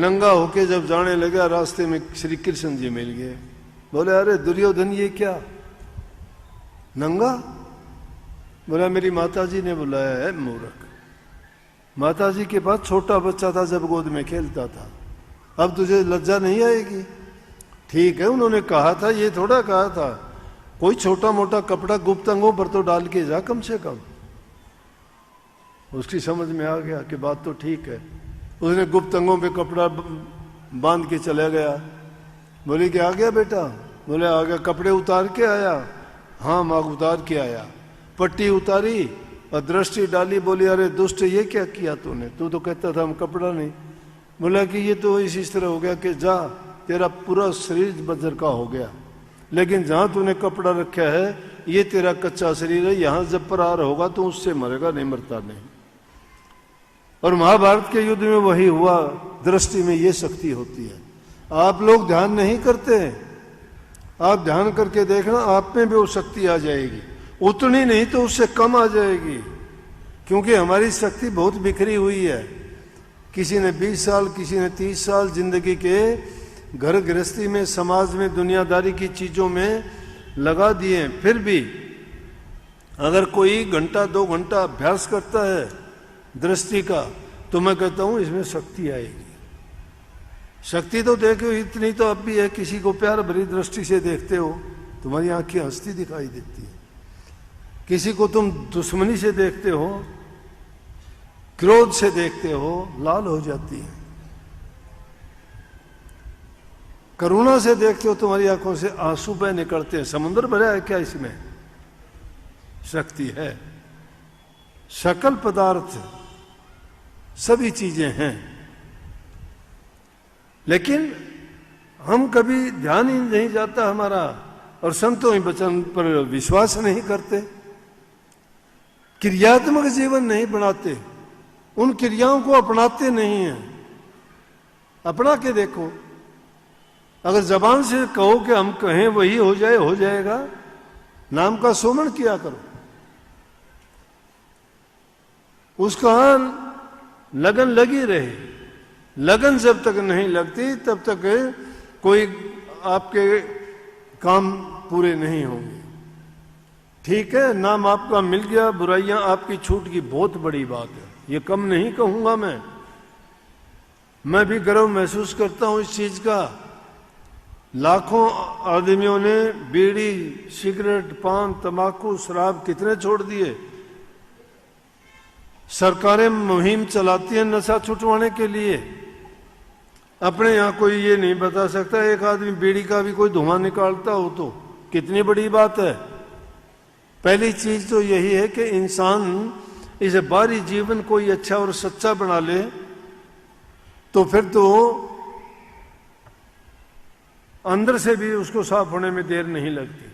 नंगा होके जब जाने लगा, रास्ते में श्री कृष्ण जी मिल गए। बोले अरे दुर्योधन ये क्या नंगा? बोला मेरी माताजी ने बुलाया है मूर्ख। माताजी के पास छोटा बच्चा था जब गोद में खेलता था, अब तुझे लज्जा नहीं आएगी? ठीक है, उन्होंने कहा था, ये थोड़ा कहा था कोई छोटा मोटा कपड़ा गुप्त अंगों पर तो डाल के जा कम से कम। उसकी समझ में आ गया कि बात तो ठीक है। उसने गुप्त अंगों पे कपड़ा बांध के चला गया। बोली कि आ गया बेटा? बोले आ गया। कपड़े उतार के आया? हाँ माँ उतार के आया। पट्टी उतारी और दृष्टि डाली। बोली अरे दुष्ट ये क्या किया तूने? तू तो कहता था हम कपड़ा नहीं। बोला कि ये तो इस तरह हो गया कि जा तेरा पूरा शरीर बजर का हो गया, लेकिन जहां तूने कपड़ा रखा है ये तेरा कच्चा शरीर है, यहां जब प्रहार होगा तो उससे मरेगा, नहीं मरता नहीं। और महाभारत के युद्ध में वही हुआ। दृष्टि में ये शक्ति होती है। आप लोग ध्यान नहीं करते, आप ध्यान करके देखना आप में भी वो शक्ति आ जाएगी। उतनी नहीं तो उससे कम आ जाएगी, क्योंकि हमारी शक्ति बहुत बिखरी हुई है। किसी ने 20 साल, किसी ने 30 साल जिंदगी के घर गृहस्थी में, समाज में, दुनियादारी की चीजों में लगा दिए। फिर भी अगर कोई घंटा 2 घंटा अभ्यास करता है दृष्टि का, तो मैं कहता हूं इसमें शक्ति आएगी। शक्ति तो देखो इतनी तो अब भी है। किसी को प्यार भरी दृष्टि से देखते हो, तुम्हारी आंखें हंसती दिखाई देती है। किसी को तुम दुश्मनी से देखते हो, क्रोध से देखते हो, लाल हो जाती है। करुणा से देखते हो, तुम्हारी आंखों से आंसू बह निकलते हैं। समुद्र भरा है क्या इसमें? शक्ति है। सकल पदार्थ सभी चीजें हैं, लेकिन हम कभी ध्यान ही नहीं जाता हमारा, और संतों के वचन पर विश्वास नहीं करते, क्रियात्मक जीवन नहीं बनाते, उन क्रियाओं को अपनाते नहीं हैं। अपना के देखो। अगर जबान से कहो कि हम कहें वही हो जाए, हो जाएगा। नाम का सुमरण किया करो, उसका लगन लगी रहे। लगन जब तक नहीं लगती तब तक कोई आपके काम पूरे नहीं होंगे। ठीक है, नाम आपका मिल गया, बुराइयां आपकी छूट की, बहुत बड़ी बात है, ये कम नहीं कहूंगा मैं भी गर्व महसूस करता हूं इस चीज का। लाखों आदमियों ने बीड़ी, सिगरेट, पान, तंबाकू, शराब कितने छोड़ दिए। सरकारें मुहिम चलाती हैं नशा छुटवाने के लिए। अपने यहां कोई ये नहीं बता सकता एक आदमी बीड़ी का भी कोई धुआं निकालता हो तो कितनी बड़ी बात है। पहली चीज तो यही है कि इंसान इसे बाहरी जीवन कोई अच्छा और सच्चा बना ले, तो फिर तो अंदर से भी उसको साफ होने में देर नहीं लगती।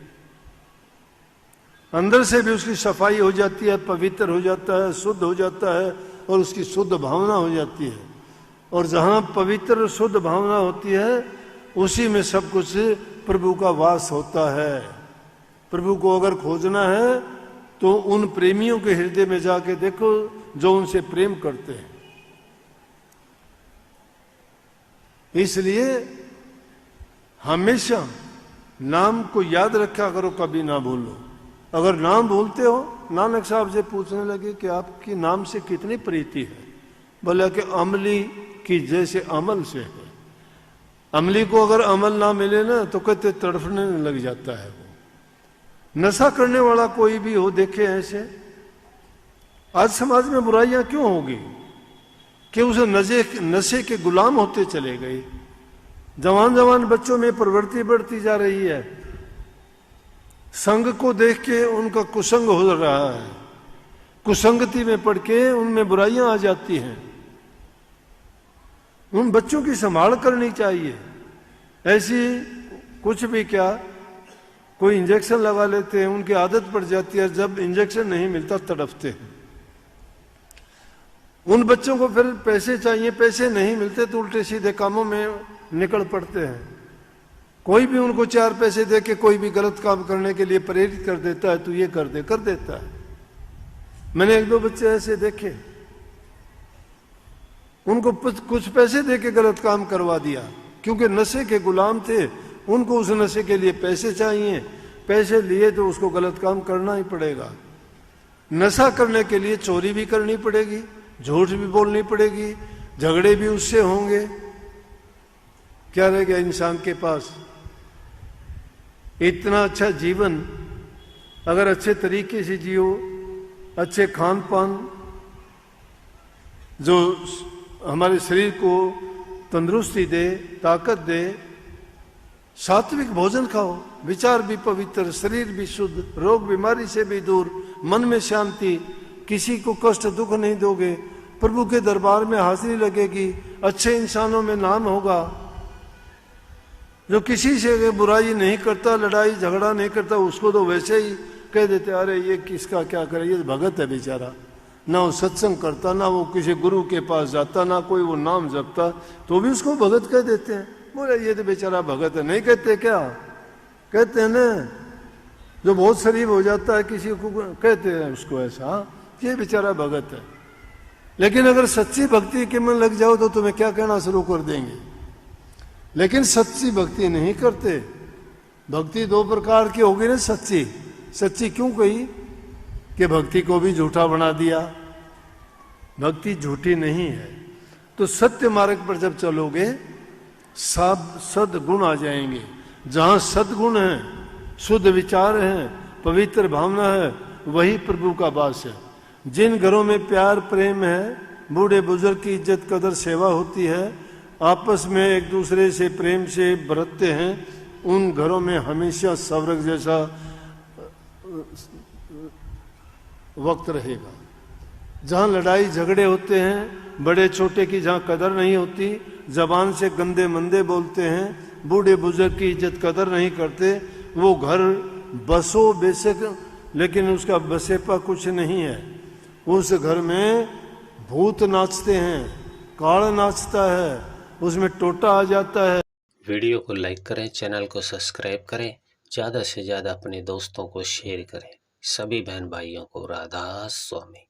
अंदर से भी उसकी सफाई हो जाती है, पवित्र हो जाता है, शुद्ध हो जाता है, और उसकी शुद्ध भावना हो जाती है। और जहां पवित्र शुद्ध भावना होती है उसी में सब कुछ प्रभु का वास होता है। प्रभु को अगर खोजना है तो उन प्रेमियों के हृदय में जाके देखो जो उनसे प्रेम करते हैं। इसलिए हमेशा नाम को याद रखा करो, कभी ना भूलो। अगर नाम भूलते हो, नानक साहब से पूछने लगे कि आपकी नाम से कितनी प्रीति है? बोला कि अमली की जैसे अमल से है। अमली को अगर अमल ना मिले ना तो कहते तड़फने लग जाता है वो। नशा करने वाला कोई भी हो, देखे ऐसे आज समाज में बुराइयां क्यों होगी? कि उसे नशे के गुलाम होते चले गए। जवान जवान बच्चों में प्रवृत्ति बढ़ती जा रही है। संग को देख के उनका कुसंग हो रहा है, कुसंगति में पड़ के उनमें बुराइयां आ जाती हैं। उन बच्चों की संभाल करनी चाहिए। ऐसी कुछ भी क्या, कोई इंजेक्शन लगा लेते हैं, उनकी आदत पड़ जाती है, जब इंजेक्शन नहीं मिलता तड़पते हैं। उन बच्चों को फिर पैसे चाहिए, पैसे नहीं मिलते तो उल्टे सीधे कामों में निकल पड़ते हैं। कोई भी उनको 4 पैसे दे के कोई भी गलत काम करने के लिए प्रेरित कर देता है, तो ये कर देता है। मैंने 1-2 बच्चे ऐसे देखे, उनको कुछ पैसे दे के गलत काम करवा दिया, क्योंकि नशे के गुलाम थे, उनको उस नशे के लिए पैसे चाहिए, पैसे लिए तो उसको गलत काम करना ही पड़ेगा। नशा करने के लिए चोरी भी करनी पड़ेगी, झूठ भी बोलनी पड़ेगी, झगड़े भी उससे होंगे। क्या रह गया इंसान के पास? इतना अच्छा जीवन अगर अच्छे तरीके से जियो, अच्छे खान पान जो हमारे शरीर को तंदुरुस्ती दे, ताकत दे, सात्विक भोजन खाओ, विचार भी पवित्र, शरीर भी शुद्ध, रोग बीमारी से भी दूर, मन में शांति, किसी को कष्ट दुख नहीं दोगे, प्रभु के दरबार में हाजिरी लगेगी, अच्छे इंसानों में नाम होगा, जो किसी से बुराई नहीं करता, लड़ाई झगड़ा नहीं करता, उसको तो वैसे ही कह देते अरे ये किसका क्या करे, ये भगत है बेचारा, ना वो सत्संग करता, ना वो किसी गुरु के पास जाता, ना कोई वो नाम जपता, तो भी उसको भगत कह देते हैं। बोले ये तो बेचारा भगत है। नहीं कहते क्या? कहते हैं ना, जो बहुत शरीफ हो जाता है किसी को कहते हैं उसको ऐसा, ये बेचारा भगत है। लेकिन अगर सच्ची भक्ति के में लग जाओ तो तुम्हें क्या कहना शुरू कर देंगे। लेकिन सच्ची भक्ति नहीं करते। भक्ति दो प्रकार की होगी ना, सच्ची। सच्ची क्यों कही? कि भक्ति को भी झूठा बना दिया। भक्ति झूठी नहीं है। तो सत्य मार्ग पर जब चलोगे सब सद्गुण आ जाएंगे। जहां सद्गुण है, शुद्ध विचार है, पवित्र भावना है, वही प्रभु का वास है। जिन घरों में प्यार प्रेम है, बूढ़े बुजुर्ग की इज्जत कदर सेवा होती है, आपस में एक दूसरे से प्रेम से बरतते हैं, उन घरों में हमेशा स्वर्ग जैसा वक्त रहेगा। जहाँ लड़ाई झगड़े होते हैं, बड़े छोटे की जहाँ कदर नहीं होती, जबान से गंदे मंदे बोलते हैं, बूढ़े बुजुर्ग की इज्जत कदर नहीं करते, वो घर बसो बेशक, लेकिन उसका बसेपा कुछ नहीं है। उस घर में भूत नाचते हैं, काल नाचता है, उसमें टोटा आ जाता है। वीडियो को लाइक करें, चैनल को सब्सक्राइब करें, ज़्यादा से ज़्यादा अपने दोस्तों को शेयर करें। सभी बहन भाइयों को राधा स्वामी।